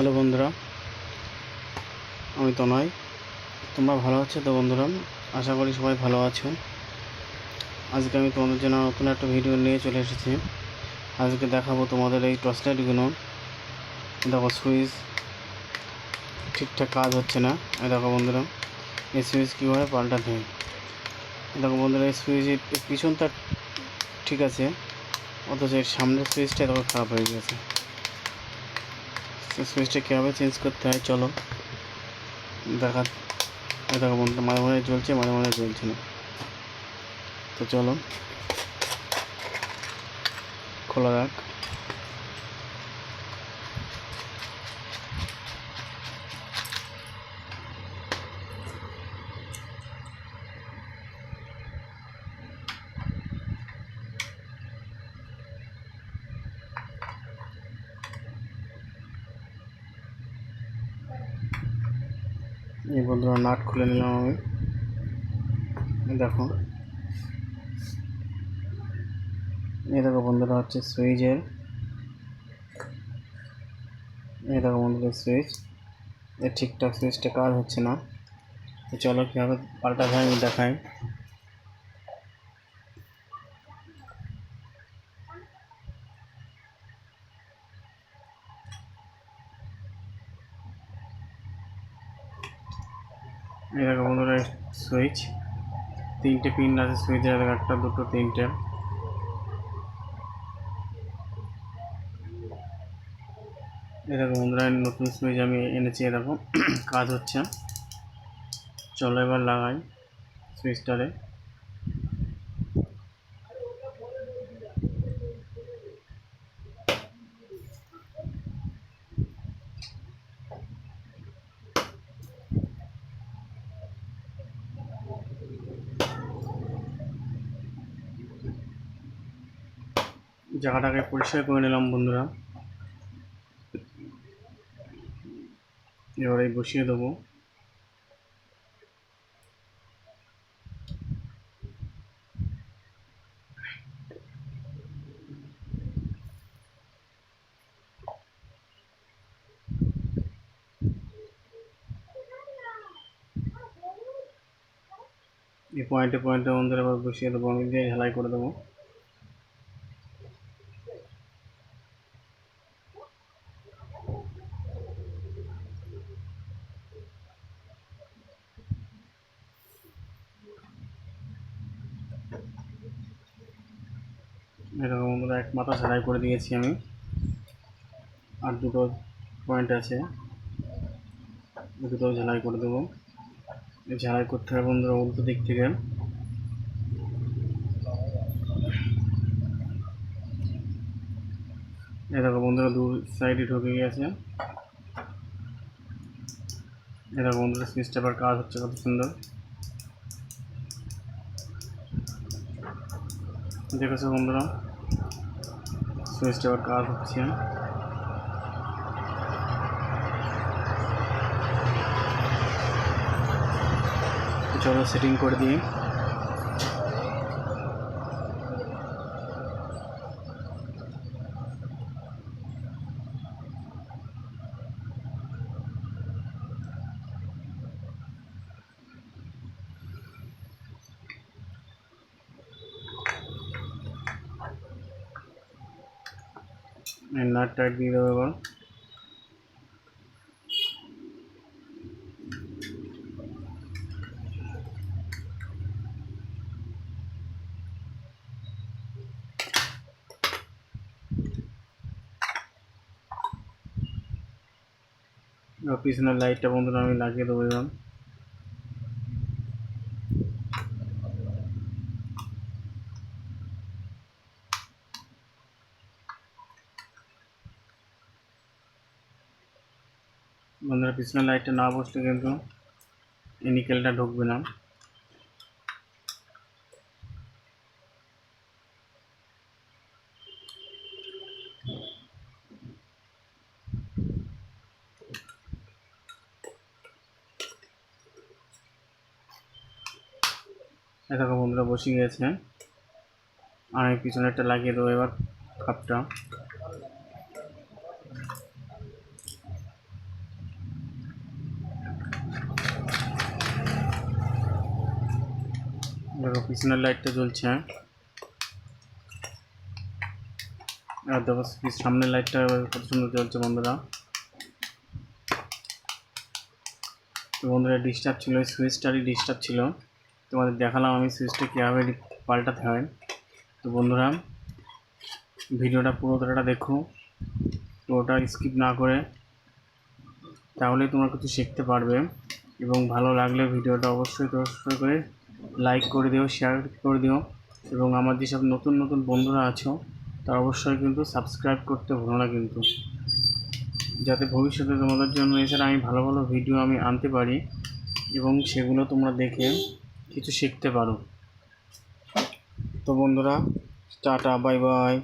Hello বন্ধুরা, আমি তনয়। তোমরা ভালো আছো তো বন্ধুরা? আশা করি সবাই ভালো আছো। আজকে আমি তোমাদের জন্য নতুন একটা ভিডিও নিয়ে চলে এসেছি। আজকে দেখাবো তোমাদের এই টর্চ লাইটগুলো। দেখো সুইচ ঠিকঠাক কাজ হচ্ছে না। এই দেখো বন্ধুরা, এই সুইচ কীভাবে পাল্টাতে হয়। দেখো বন্ধুরা, এই সুইচের পিছনটা ঠিক আছে, অথচ এর সামনের সুইচটা দেখো খারাপ হয়ে গেছে। সুইচটা কীভাবে চেঞ্জ করতে হয় চলো দেখা। এই দেখো বন্ধুরা, মাঝে মাঝে জ্বলছে, মাঝে মাঝে জ্বলছে না। তো চলো খোলা যাক। এই বন্ধুরা, নাট খুলে নিলাম আমি। দেখো, এই দেখো বন্ধুরা, হচ্ছে সুইচের, এই দেখো বন্ধুরা সুইচ, এর ঠিকঠাক সুইচটা কাজ হচ্ছে না। তো চলো কীভাবে পাল্টাতে হয় আমি দেখাই। এই দেখো বন্ধুরা, সুইচ তিনটে পিন আছে সুইচের, একটা দুটো তিনটে। এই দেখো বন্ধুরা, নতুন সুইচ আমি এনেছি। এ দেখো কাজ হচ্ছে। চলো এবার লাগাই সুইচটারে। জায়গাটাকে পরিষ্কার করে নিলাম বন্ধুরা। এবারে বসিয়ে দেবো। এই পয়েন্টে পয়েন্টে বন্ধুরা এবার বসিয়ে দেবো, আমি দিয়ে ঝালাই করে দেবো। এরকম বন্ধুরা এক মাথা ঝালাই করে দিয়েছি আমি, আর দুটো পয়েন্ট আছে, দুটো ঝালাই করে দেবো। ঝালাই করতে হবে বন্ধুরা উল্টো দিক থেকে। এই দেখো বন্ধুরা, দু সাইডে ঢুকে গেছে। এই দেখো বন্ধুরা, সুইচটা আবার কাজ হচ্ছে কত সুন্দর, দেখেছো বন্ধুরা? সুইচটা আবার কাজ হচ্ছে। চলো সেটিং করে দিই। নাট টাইট দিয়ে দেবো এবার। পিছনের লাইটটা বন্ধুরা আমি লাগিয়ে দেবো এবার। বন্ধুরা, পিছনের লাইটটা না বসলে কিন্তু এই নিকেলটা ঢুকবে না। এই দেখো বন্ধুরা, বসে গেছে। আর আমি পিছনেরটা লাগিয়ে দেবো এবার, খাপটা। দেখো পিছনের লাইটটা জ্বলছে, আর দেখো সামনের লাইটটা কত সুন্দর জ্বলছে বন্ধুরা। তো বন্ধুরা ডিস্টার্ব ছিল, সুইচটারই ডিস্টার্ব ছিল, তোমাদের দেখালাম আমি সুইচটা কীভাবে পাল্টাতে হয়। তো বন্ধুরা ভিডিওটা পুরোটা দেখো, পুরোটা স্কিপ না করে, তাহলে তোমরা কিছু শিখতে পারবে। এবং ভালো লাগলে ভিডিওটা অবশ্যই করে লাইক করে দিও, শেয়ার করে দিও। এবং আমার যেসব নতুন নতুন বন্ধুরা আছো তারা অবশ্যই কিন্তু সাবস্ক্রাইব করতে ভুলো না কিন্তু, যাতে ভবিষ্যতে তোমাদের জন্য এছাড়া আমি ভালো ভালো ভিডিও আমি আনতে পারি এবং সেগুলো তোমরা দেখে কিছু শিখতে পারো। তো বন্ধুরা টাটা, বাই বাই।